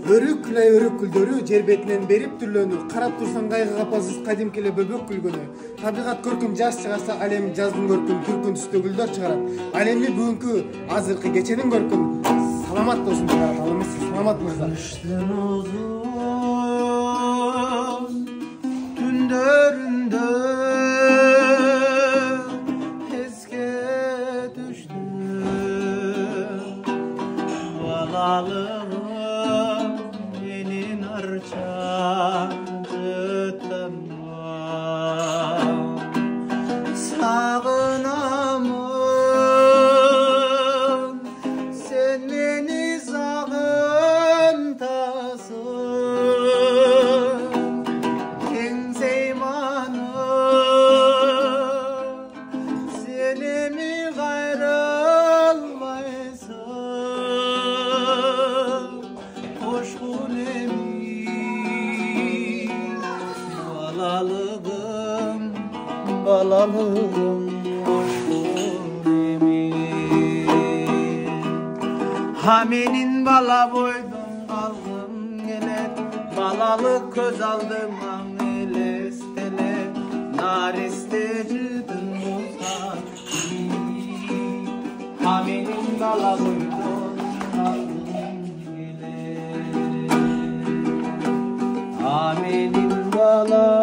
Өрүк-күлай өрүк гүлдөрү жер бетинен берип түрлөнү, карап турсаң кайгы капасыз кадимки эле бөбөк гүлгөнү. Табигат көркүн жаз чыгарса, ал эми жаздын көркүн түркүн түстө гүлдөр чыгарат. Ал эми бүгүнкү азыркы кеченин көркүн. Саламат досум, ал эмес, саламат мырза. Кыштын узун түндөрүндө эске түштү балалыгым менин арча сагынамын сен мени сагынтасың кеңсейманым сен эми кайрылбайсың кошкун эми балалыгым ha menin bala boydum kalgım gelip balalık göz aldımdan elestele naristecidin muzdan ha menin bala boydum kalgım gelip ha menin bala